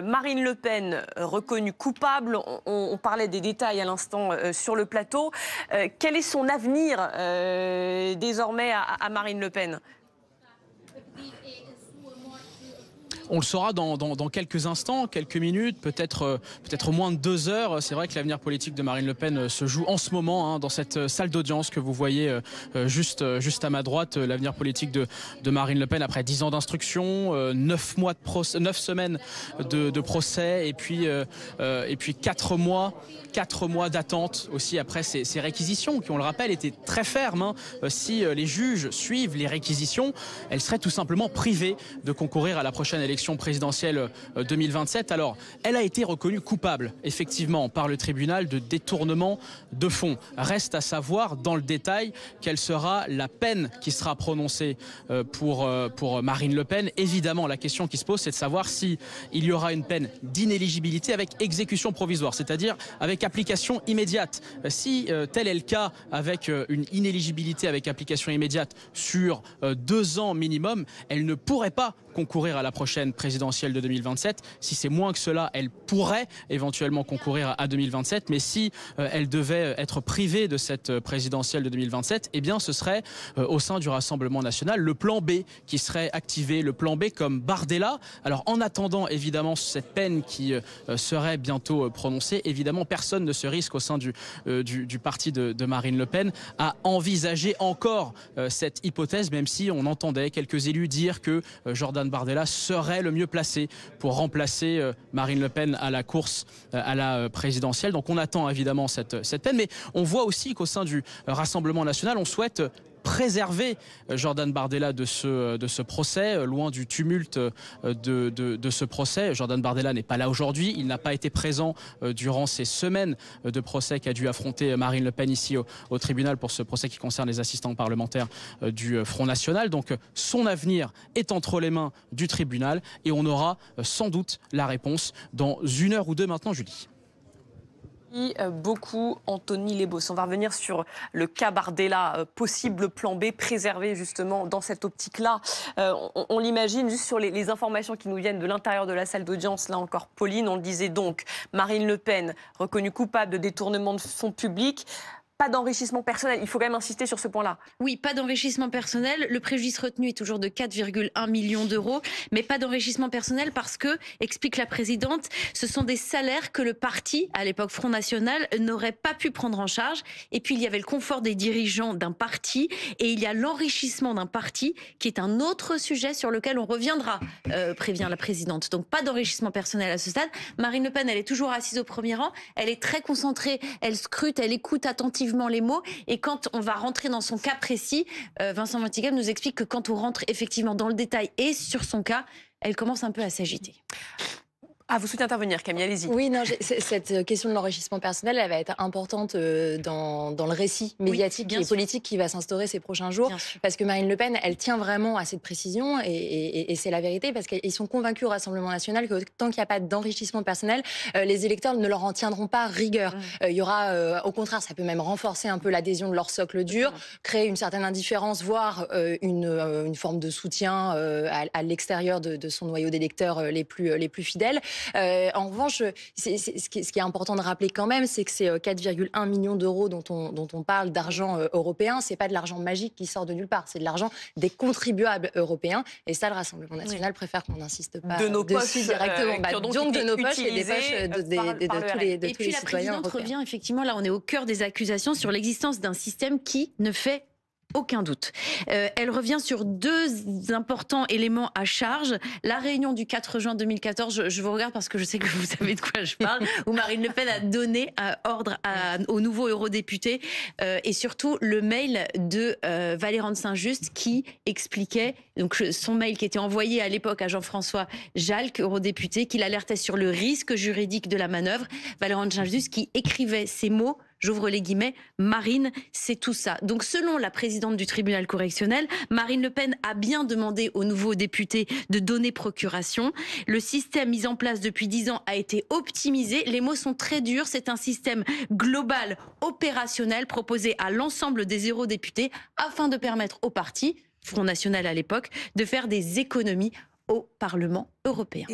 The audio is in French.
Marine Le Pen, reconnue coupable, on parlait des détails à l'instant sur le plateau. Quel est son avenir désormais à Marine Le Pen ? On le saura dans quelques instants, quelques minutes, peut-être moins de 2 heures. C'est vrai que l'avenir politique de Marine Le Pen se joue en ce moment dans cette salle d'audience que vous voyez juste à ma droite. L'avenir politique de Marine Le Pen après 10 ans d'instruction, 9 semaines de procès et puis 4 mois d'attente aussi après ces réquisitions qui, on le rappelle, étaient très fermes. Si les juges suivent les réquisitions, elle serait tout simplement privée de concourir à la prochaine élection présidentielle 2027. Alors, elle a été reconnue coupable, effectivement, par le tribunal de détournement de fonds. Reste à savoir, dans le détail, quelle sera la peine qui sera prononcée pour Marine Le Pen. Évidemment, la question qui se pose, c'est de savoir si il y aura une peine d'inéligibilité avec exécution provisoire, c'est-à-dire avec application immédiate. Si tel est le cas avec une inéligibilité avec application immédiate sur 2 ans minimum, elle ne pourrait pas concourir à la prochaine présidentielle de 2027. Si c'est moins que cela, elle pourrait éventuellement concourir à 2027. Mais si elle devait être privée de cette présidentielle de 2027, eh bien ce serait au sein du Rassemblement national le plan B qui serait activé, le plan B comme Bardella. Alors en attendant évidemment cette peine qui serait bientôt prononcée, évidemment personne ne se risque au sein du parti de Marine Le Pen à envisager encore cette hypothèse, même si on entendait quelques élus dire que Jordan Bardella serait le mieux placé pour remplacer Marine Le Pen à la course à la présidentielle. Donc on attend évidemment cette peine, mais on voit aussi qu'au sein du Rassemblement national, on souhaite préserver Jordan Bardella de ce procès, loin du tumulte de ce procès. Jordan Bardella n'est pas là aujourd'hui, il n'a pas été présent durant ces semaines de procès qu'a dû affronter Marine Le Pen ici au tribunal pour ce procès qui concerne les assistants parlementaires du Front National. Donc son avenir est entre les mains du tribunal et on aura sans doute la réponse dans 1 heure ou 2 maintenant, Julie. Beaucoup Anthony Lebos. On va revenir sur le cas Bardella, possible plan B préservé justement dans cette optique-là. On l'imagine juste sur les informations qui nous viennent de l'intérieur de la salle d'audience. Là encore, Pauline, on le disait donc, Marine Le Pen reconnue coupable de détournement de fonds publics. Pas d'enrichissement personnel, il faut quand même insister sur ce point-là. Oui, pas d'enrichissement personnel. Le préjudice retenu est toujours de 4,1 millions d'euros, mais pas d'enrichissement personnel parce que, explique la présidente, ce sont des salaires que le parti, à l'époque Front National, n'aurait pas pu prendre en charge. Et puis il y avait le confort des dirigeants d'un parti et il y a l'enrichissement d'un parti qui est un autre sujet sur lequel on reviendra, prévient la présidente. Donc pas d'enrichissement personnel à ce stade. Marine Le Pen, elle est toujours assise au premier rang, elle est très concentrée, elle scrute, elle écoute attentivement les mots, et quand on va rentrer dans son cas précis, Vincent Van Tighem nous explique que quand on rentre effectivement dans le détail et sur son cas, elle commence un peu à s'agiter. Ah, vous souhaitez intervenir, Camille, allez-y. Oui, non, cette question de l'enrichissement personnel, elle va être importante dans le récit médiatique et politique qui va s'instaurer ces prochains jours. Parce que Marine Le Pen, elle tient vraiment à cette précision et c'est la vérité, parce qu'ils sont convaincus au Rassemblement national que tant qu'il n'y a pas d'enrichissement personnel, les électeurs ne leur en tiendront pas rigueur. Il y aura, au contraire, ça peut même renforcer un peu l'adhésion de leur socle dur, créer une certaine indifférence, voire une forme de soutien à l'extérieur de son noyau d'électeurs les plus fidèles. En revanche, ce qui est important de rappeler quand même, c'est que ces 4,1 millions d'euros dont on parle d'argent européen, c'est pas de l'argent magique qui sort de nulle part, c'est de l'argent des contribuables européens. Et ça, le Rassemblement national préfère qu'on n'insiste pas de nos poches directement. Donc de nos poches et des poches de tous les citoyens. Et puis la présidente revient effectivement, là on est au cœur des accusations sur l'existence d'un système qui ne fait aucun doute. Elle revient sur 2 importants éléments à charge. La réunion du 4 juin 2014, je vous regarde parce que je sais que vous savez de quoi je parle, où Marine Le Pen a donné ordre aux nouveaux eurodéputés, et surtout le mail de Valéran de Saint-Just qui expliquait, donc son mail qui était envoyé à l'époque à Jean-François Jalc, eurodéputé, qu'il alertait sur le risque juridique de la manœuvre. Valéran de Saint-Just qui écrivait ces mots, j'ouvre les guillemets, Marine, c'est tout ça. Donc selon la présidente du tribunal correctionnel, Marine Le Pen a bien demandé aux nouveaux députés de donner procuration. Le système mis en place depuis 10 ans a été optimisé. Les mots sont très durs. C'est un système global, opérationnel, proposé à l'ensemble des eurodéputés afin de permettre au parti, Front National à l'époque, de faire des économies au Parlement européen.